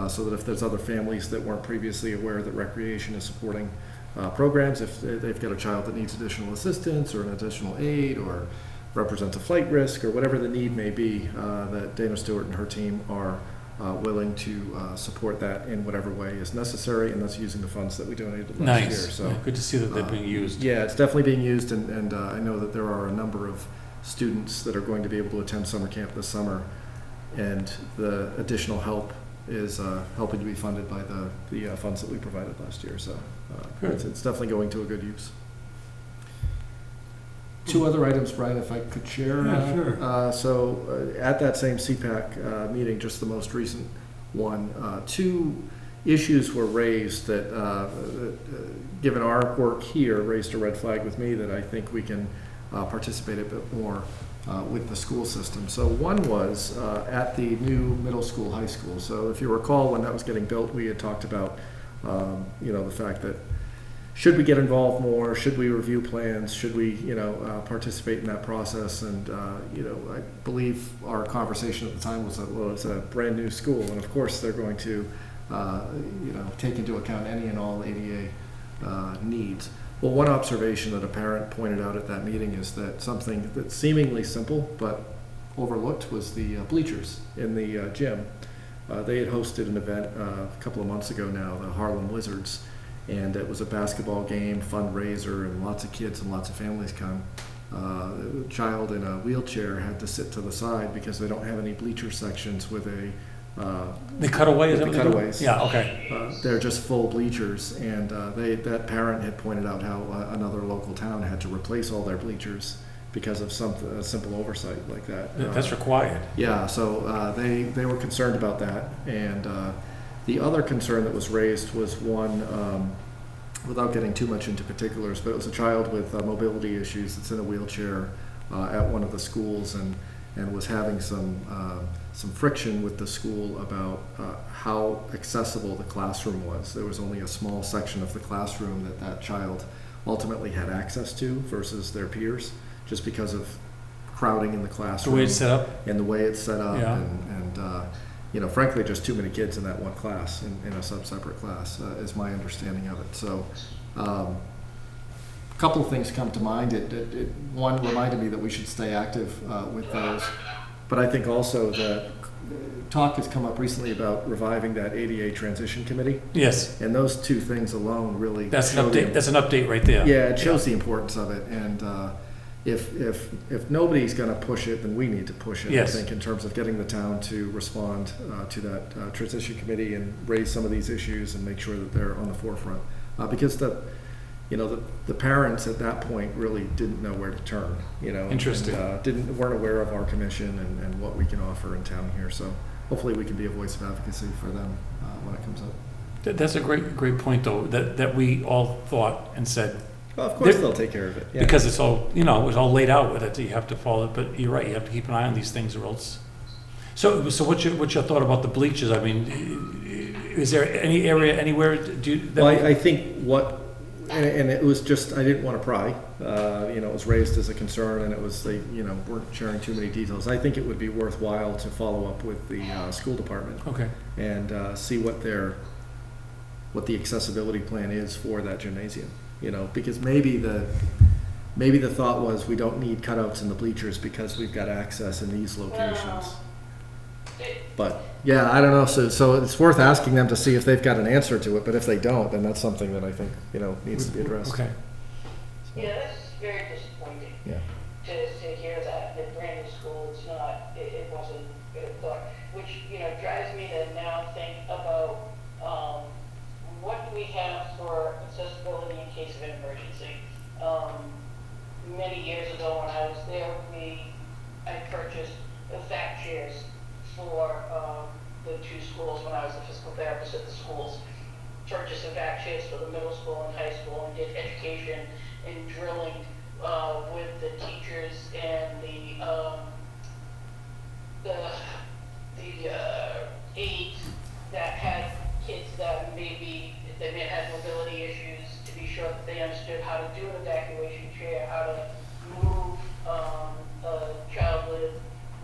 so that if there's other families that weren't previously aware that recreation is supporting programs, if they've got a child that needs additional assistance or an additional aid or represents a flight risk or whatever the need may be, that Dana Stewart and her team are willing to support that in whatever way is necessary, and that's using the funds that we donated last year. nice. So. Yeah, good to see that they're being used. Yeah, it's definitely being used, and I know that there are a number of students that are going to be able to attend summer camp this summer, and the additional help is helping to be funded by the funds that we provided last year. So Good. it's definitely going to a good use. Two other items, Brian, if I could share. Yeah, sure. So at that same CPAC meeting, just the most recent one, two issues were raised that, given our work here, raised a red flag with me that I think we can participate a bit more with the school system. So one was at the new middle school, high school. So if you recall, when that was getting built, we had talked about, the fact that should we get involved more? Should we review plans? Should we, participate in that process? And, I believe our conversation at the time was that, well, it's a brand new school. And of course, they're going to, take into account any and all ADA needs. Well, one observation that a parent pointed out at that meeting is that something that's seemingly simple but overlooked was the bleachers in the gym. They had hosted an event a couple of months ago now, the Harlem Wizards, and it was a basketball game, fundraiser, and lots of kids and lots of families come. A child in a wheelchair had to sit to the side because they don't have any bleacher sections with a The cutaway, is that the what they do? cutaways. Yeah, okay. They're just full bleachers, and that parent had pointed out how another local town had to replace all their bleachers because of a simple oversight like that. That's required. Yeah, so they were concerned about that, and the other concern that was raised was one, without getting too much into particulars, but it was a child with mobility issues that's in a wheelchair at one of the schools, and was having some friction with the school about how accessible the classroom was. There was only a small section of the classroom that child ultimately had access to versus their peers, just because of crowding in the The classroom. way it's set up. And the way it's set up, Yeah. and frankly, just too many kids in that one class, in a separate class, is my understanding of it. So, a couple of things come to mind. One reminded me that we should stay active with those, but I think also that talk has come up recently about reviving that ADA transition committee, Yes, and those two things alone really that's an show the- update, that's an update right there. Yeah, it shows the importance of it, and if nobody's gonna push it, then we need to push it. Yes. I think in terms of getting the town to respond to that transition committee and raise some of these issues and make sure that they're on the forefront. Because the parents at that point really didn't know where to turn, Interesting. and, weren't aware of our commission and what we can offer in town here, so hopefully we can be a voice of advocacy for them when it comes up. That's a great point, though, that we all thought and said, Well, of course There- they'll take care of it. Yeah. because it's all, it's all laid out with it, that you have to follow it, but you're right, you have to keep an eye on these things or else. So what's your thought about the bleachers? I mean, is there any area anywhere, Well, I think and it was just, I didn't want to pry, it was raised as a concern, and it was, they, weren't sharing too many details. I think it would be worthwhile to follow up with the school department Okay, and see what the accessibility plan is for that gymnasium, because maybe the thought was we don't need cutouts in the bleachers because we've got access in these locations. But, yeah, I don't know, so it's worth asking them to see if they've got an answer to it, but if they don't, then that's something that I think, needs to be addressed. okay. So, Yeah, that's very disappointing Yeah. to hear that the brand new school, it wasn't thought, which, drives me to now think about, what do we have for accessibility in case of an emergency? Many years ago when I was there, I purchased vac chairs for, the two schools when I was a physical therapist at the schools. Purchased the vac chairs for the middle school and high school and did education and drilling, with the teachers and the aides that had kids that may have had mobility issues, to be sure that they understood how to do an evacuation chair, how to move a child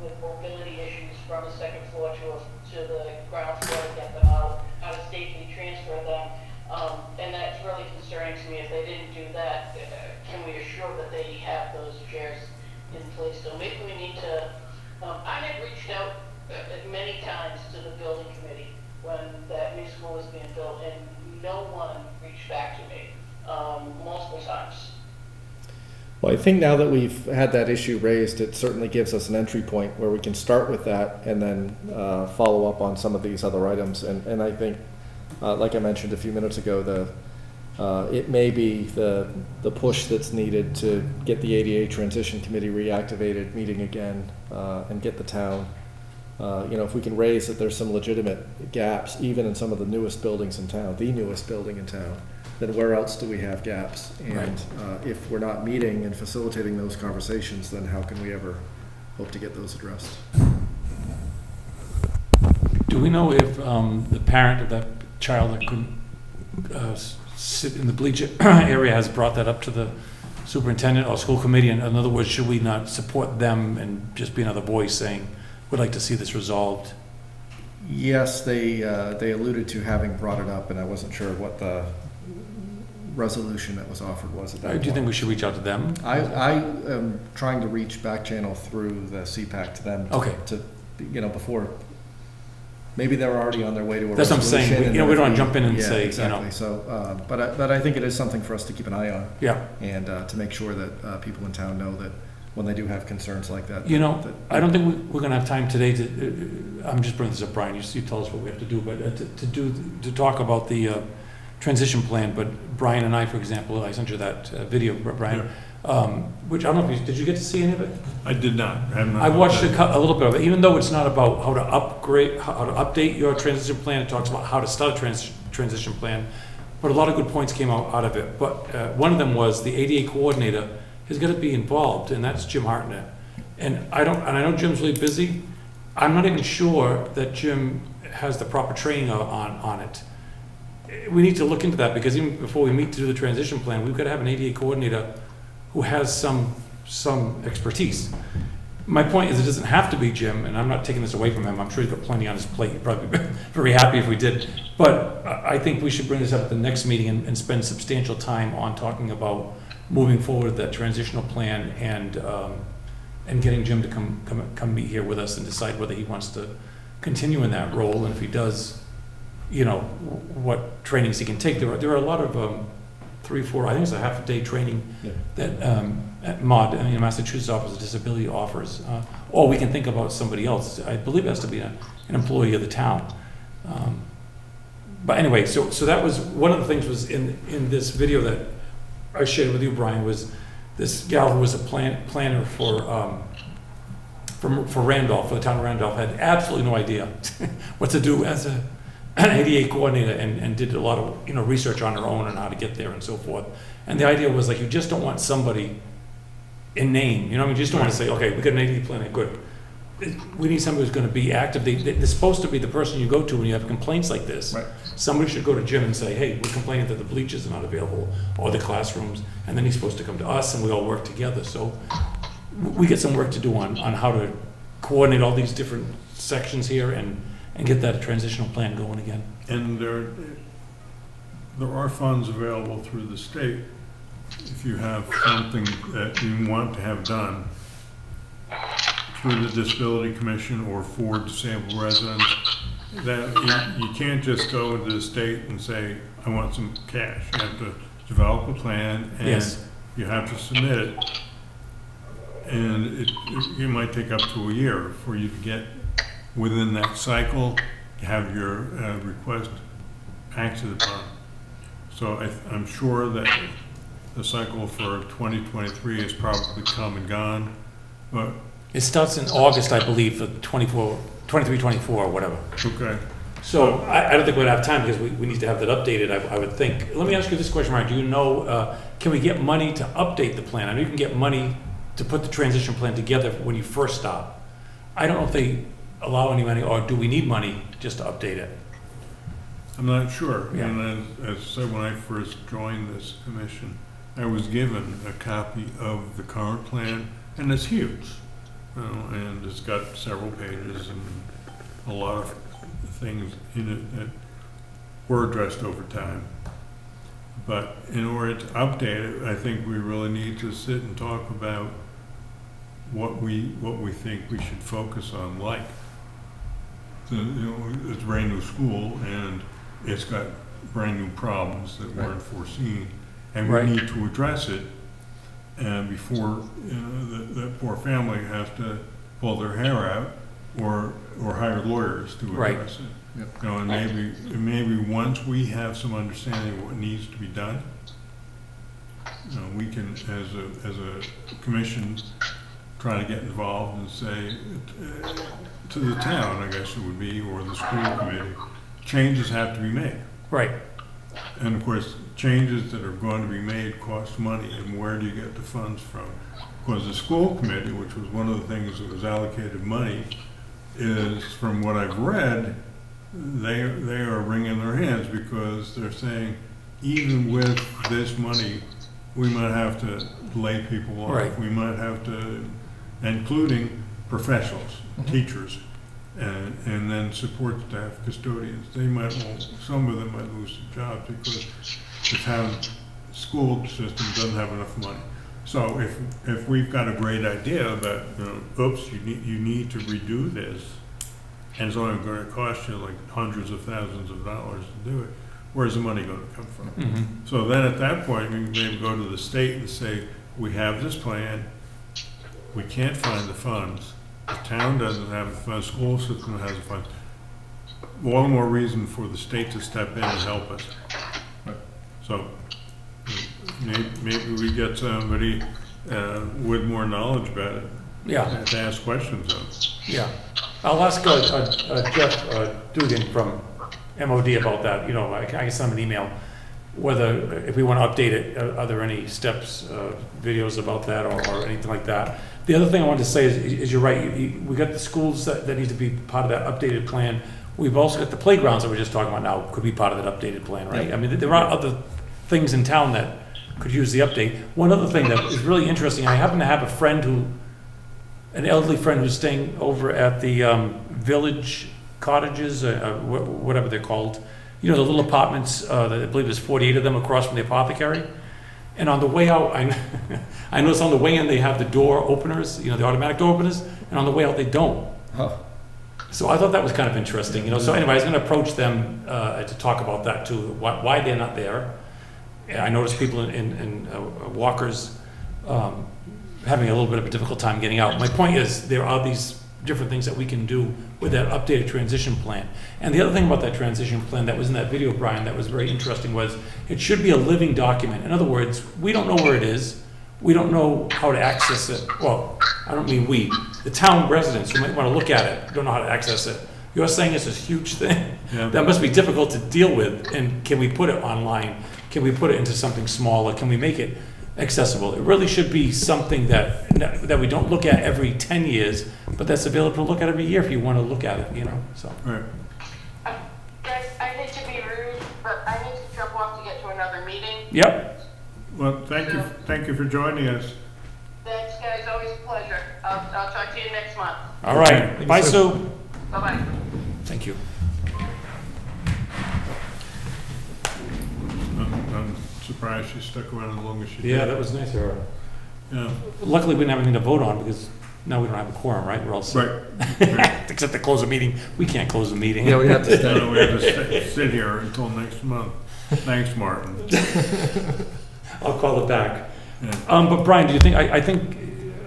with mobility issues from the second floor to the ground floor to get them out, how to safely transfer them. And that's really concerning to me. If they didn't do that, can we assure that they have those chairs in place? So maybe we need to, I had reached out many times to the building committee when that new school was being built, and no one reached back to me, multiple times. Well, I think now that we've had that issue raised, it certainly gives us an entry point where we can start with that and then follow up on some of these other items. And I think, like I mentioned a few minutes ago, it may be the push that's needed to get the ADA Transition Committee reactivated, meeting again, and get the town, if we can raise that there's some legitimate gaps, even in some of the newest buildings in town, the newest building in town, then where else do we have gaps? And if we're not meeting and facilitating those conversations, then how can we ever hope to get those addressed? Do we know if the parent of that child that couldn't sit in the bleacher area has brought that up to the superintendent or school committee? In other words, should we not support them and just be another voice saying, we'd like to see this resolved? Yes, they alluded to having brought it up, and I wasn't sure what the resolution that was offered was at that point. Do you think we should reach out to them? I am trying to reach back channel through the CPAC to them. Okay. Before, maybe they're already on their way to a That's what I'm resolution. saying. and We then don't if want to jump in and yeah, say, exactly. So, but I think it is something for us to keep an eye on, Yeah. and to make sure that people in town know that when they do have concerns like that. that- I don't think we're going to have time today to, I'm just bringing this up, Brian, you tell us what we have to do, but to talk about the transition plan, but Brian and I, for example, I sent you that video, Brian, which I don't know if did you get to see any of it? I did not. I watched a little bit of it, even though it's not about how to upgrade, how to update your transition plan. It talks about how to start a transition plan, but a lot of good points came out of it. But one of them was the ADA coordinator has got to be involved, and that's Jim Hartnett. And I know Jim's really busy. I'm not even sure that Jim has the proper training on it. We need to look into that, because even before we meet to do the transition plan, we've got to have an ADA coordinator who has some expertise. My point is, it doesn't have to be Jim, and I'm not taking this away from him. I'm sure he's got plenty on his plate. He'd probably be very happy if we did. But I think we should bring this up at the next meeting and spend substantial time on talking about moving forward with that transitional plan and getting Jim to come meet here with us and decide whether he wants to continue in that role, and if he does, you know, what trainings he can take. There are a lot of 3, 4, I think it's a half a day training Yeah. that at MAUD, Massachusetts Office of Disability offers, or we can think about somebody else. I believe it has to be an employee of the town. But anyway, so that was, one of the things was in this video that I shared with you, Brian, was this gal who was a planner for Randolph, for the town of Randolph, had absolutely no idea what to do as an ADA coordinator, and did a lot of, you know, research on her own and how to get there and so forth. And the idea was like, you just don't want somebody in name, you know, you just don't want to say, okay, we got an ADA planner, good. We need somebody who's going to be active. They're supposed to be the person you go to when you have complaints like this. Right. Somebody should go to Jim and say, hey, we're complaining that the bleachers are not available, or the classrooms, and then he's supposed to come to us, and we all work together. So we get some work to do on how to coordinate all these different sections here and get that transitional plan going again. And there are funds available through the state if you have something that you want to have done through the Disability Commission or for disabled residents, that you can't just go to the state and say, I want some cash. You have to develop a plan, and Yes. you have to submit it. And it might take up to a year for you to get within that cycle, have your request acted upon. So I'm sure that the cycle for 2023 is probably come and gone, but, It starts in August, I believe, for 23, 24, or whatever. okay. So I don't think we'd have time, because we need to have that updated, I would think. Let me ask you this question, Ryan. Do you know, can we get money to update the plan? I know you can get money to put the transition plan together when you first start. I don't know if they allow any money, or do we need money just to update it? I'm not sure. Yeah. And as I said, when I first joined this commission, I was given a copy of the current plan, and it's huge. You know, and it's got several pages and a lot of things in it that were addressed over time. But in order to update it, I think we really need to sit and talk about what we think we should focus on, like, it's a brand new school, and it's got brand new problems that weren't foreseen, and we Right. need to address it, and before, you know, that poor family has to pull their hair out or hire lawyers to Right. address it. Yep. You know, and maybe once we have some understanding of what needs to be done, you know, we can, as a commission, try to get involved and say, to the town, I guess it would be, or the school committee, changes have to be made. Right. And of course, changes that are going to be made cost money, and where do you get the funds from? Because the school committee, which was one of the things that was allocated money, is, from what I've read, they are wringing their hands, because they're saying, even with this money, we might have to lay people off. Right. We might have to, including professionals, teachers, and then support staff, custodians. They might, some of them might lose their jobs because the town school system doesn't have enough money. So if we've got a great idea that, you know, oops, you need to redo this, and it's only going to cost you like hundreds of thousands of dollars to do it, where's the money going to come from? Mm-hmm. So then at that point, we maybe go to the state and say, we have this plan, we can't find the funds, the town doesn't have the funds, school system has the funds. All the more reason for the state to step in and help us. So maybe we get somebody with more knowledge about it Yeah, to ask questions of. yeah. I'll ask Jeff Dugan from MOD about that. You know, I can send him an email, whether, if we want to update it, are there any steps, videos about that, or anything like that. The other thing I wanted to say is you're right, we got the schools that need to be part of that updated plan. We've also got the playgrounds that we're just talking about now, could be part of that updated plan, right? I mean, there are other things in town that could use the update. One other thing that is really interesting, I happen to have a friend an elderly friend who's staying over at the Village Cottages, whatever they're called. You know, the little apartments, I believe there's 48 of them across from the apothecary. And on the way out, I noticed on the way in they have the door openers, you know, the automatic door openers, and on the way out they don't. Oh, So I thought that was kind of interesting, you know. So anyway, I was going to approach them to talk about that too, why they're not there. And I noticed people in walkers having a little bit of a difficult time getting out. My point is, there are these different things that we can do with that updated transition plan. And the other thing about that transition plan that was in that video, Brian, that was very interesting was it should be a living document. In other words, we don't know where it is. We don't know how to access it. Well, I don't mean we. The town residents who might want to look at it don't know how to access it. You're saying it's this huge thing. Yeah. That must be difficult to deal with. And can we put it online? Can we put it into something smaller? Can we make it accessible? It really should be something that we don't look at every 10 years, but that's available to look at every year if you want to look at it, you know, so. Right. Guys, I hate to be rude, but I need to jump off to get to another meeting. Yep, Well, thank you for joining us. Thanks, guys, always a pleasure. I'll talk to you next month. all right. Bye, Sue. Bye-bye. Thank you. I'm surprised she stuck around as long as she did. Yeah, that was nice of her. Yeah, Luckily, we didn't have anything to vote on because now we don't have a quorum, right? We're all set. right. Except to close a meeting. We can't close a meeting. Yeah, we have to No, we have to sit here until next month. Thanks, Martin. I'll call it back. Yeah. But Brian, do you think, I think,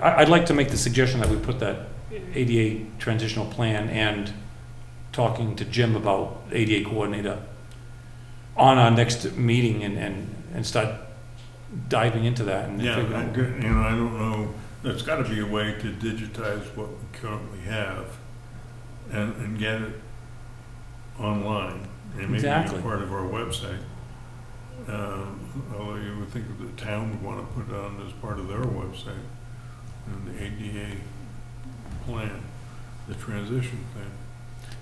I'd like to make the suggestion that we put that ADA transitional plan and talking to Jim about ADA coordinator on our next meeting and start diving into that. And Yeah, figure out- I don't know, there's gotta be a way to digitize what we currently have and get it online. And maybe Exactly. be part of our website. Although you would think that the town would wanna put it on as part of their website. And the ADA plan, the transition plan.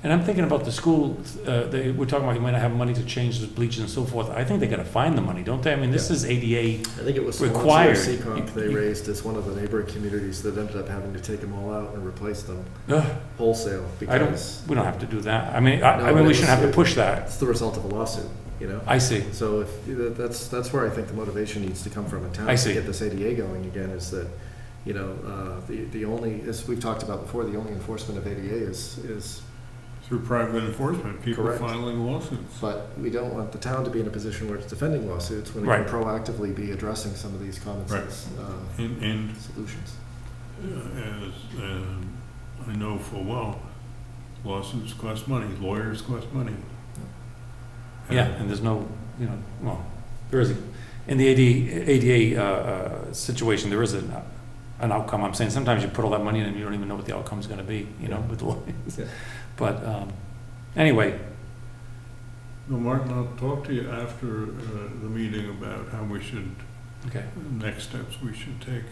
And I'm thinking about the school, we're talking about you might not have money to change the bleachers and so forth. I think they gotta find the money, don't they? I mean, this is ADA. I think it was Required. Seekonk they You- raised as one of the neighboring communities that ended up having to take them all out and replace them Ugh, wholesale I don't, because we don't have to do that. I mean, No, I mean, but we it shouldn't have was- to push that. it's the result of a lawsuit, you know? I see. So if, that's where I think the motivation needs to come from in town I to see. get this ADA going again, is that, you know, the only, as we've talked about before, the only enforcement of ADA is, Through private enforcement, people Correct. filing lawsuits. but we don't want the town to be in a position where it's defending lawsuits when we Right. can proactively be addressing some of these common Right. sense And solutions. as I know full well, lawsuits cost money, lawyers cost money. Yeah, and there's no, you know, well, there is, in the ADA situation, there is an outcome. I'm saying sometimes you put all that money in and you don't even know what the outcome's gonna be, you know, with the lawyers. Yeah. But, anyway, No, Martin, I'll talk to you after the meeting about how we should, okay. next steps we should take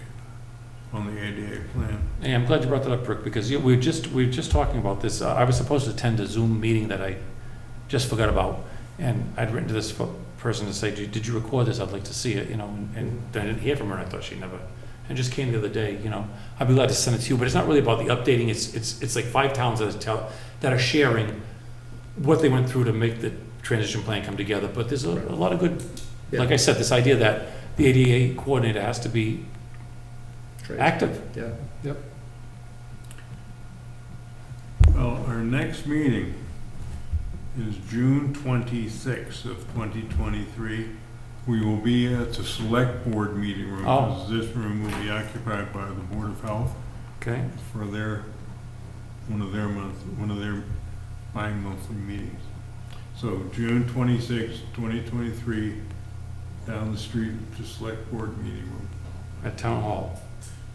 on the ADA plan. Hey, I'm glad you brought that up, Rick, because we were just talking about this. I was supposed to attend a Zoom meeting that I just forgot about. And I'd written to this person to say, did you record this? I'd like to see it, you know, and then I didn't hear from her. I thought she never, and just came the other day, you know. I'd be glad to send it to you, but it's not really about the updating. It's like 5 towns that are sharing what they went through to make the transition plan come together. But there's a lot of good, Yeah. like I said, this idea that the ADA coordinator has to be Trade. active. Yeah, yep. Well, our next meeting is June 26th of 2023. We will be at the select board meeting room. Oh. This room will be occupied by the Board of Health Okay. for one of their bi-monthly meetings. So June 26th, 2023, down the street, the select board meeting room. At Town Hall.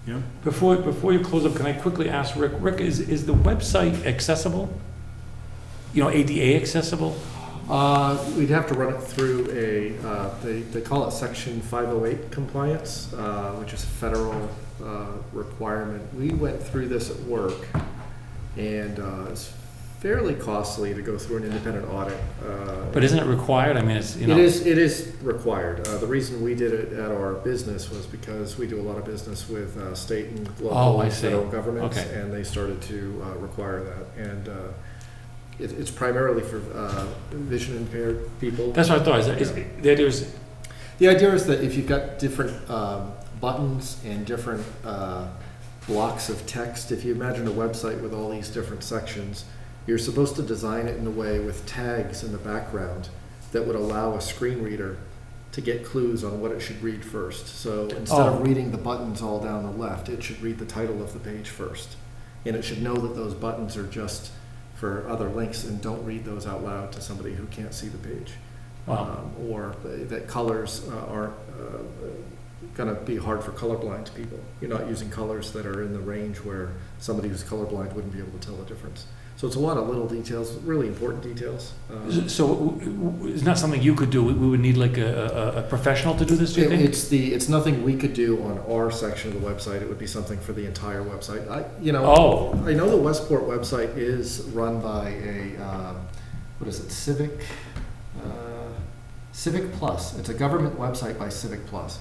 Yep. Before you close up, can I quickly ask Rick, is the website accessible? You know, ADA accessible? We'd have to run it through they call it Section 508 compliance, which is a federal requirement. We went through this at work, and it's fairly costly to go through an independent audit. But isn't it required? I mean, it's, you know. It is required. The reason we did it at our business was because we do a lot of business with state and Oh, local I and see. federal governments, Okay. and they started to require that. And it's primarily for vision impaired people. That's what I thought. The idea is, The idea is that if you've got different buttons and different blocks of text, if you imagine a website with all these different sections, you're supposed to design it in a way with tags in the background that would allow a screen reader to get clues on what it should read first. So instead Oh. of reading the buttons all down the left, it should read the title of the page first. And it should know that those buttons are just for other links and don't read those out loud to somebody who can't see the page. Wow. Or that colors aren't going to be hard for colorblind people. You're not using colors that are in the range where somebody who's colorblind wouldn't be able to tell the difference. So it's a lot of little details, really important details. So it's not something you could do? We would need like a professional to do this, do you think? It's nothing we could do on our section of the website. It would be something for the entire website. Oh. I know the Westport website is run by what is it, Civic Plus. It's a government website by Civic Plus.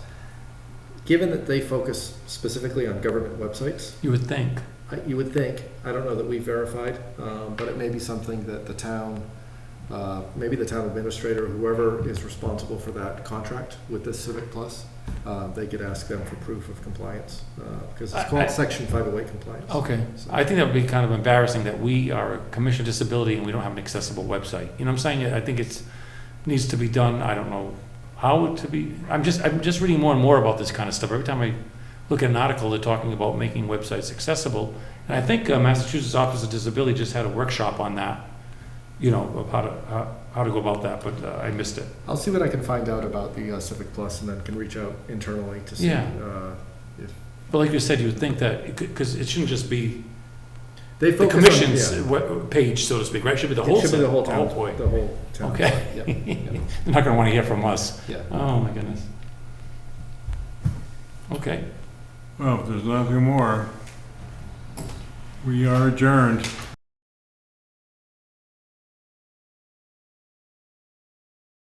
Given that they focus specifically on government websites, You would think. you would think, I don't know that we verified, but it may be something that the town, maybe the town administrator, whoever is responsible for that contract with this Civic Plus, they could ask them for proof of compliance, because it's called Section 508 compliance. Okay. So- I think that would be kind of embarrassing that we are a commissioned disability and we don't have an accessible website. You know what I'm saying? I think it's, needs to be done. I don't know how to be, I'm just reading more and more about this kind of stuff. Every time I look at an article, they're talking about making websites accessible. And I think Massachusetts Office of Disability just had a workshop on that, you know, of how to go about that, but I missed it. I'll see what I can find out about the Civic Plus and then can reach out internally to see Yeah. if But like you said, you would think that, because it shouldn't just be they the focus on- commission's yeah. page, so to speak, right? It should be the It whole should be the whole thing. town. Oh, boy. The whole town. Okay. Yep, yep, They're not gonna wanna hear from us. yeah. Oh, my goodness. Okay. Well, if there's nothing more, we are adjourned.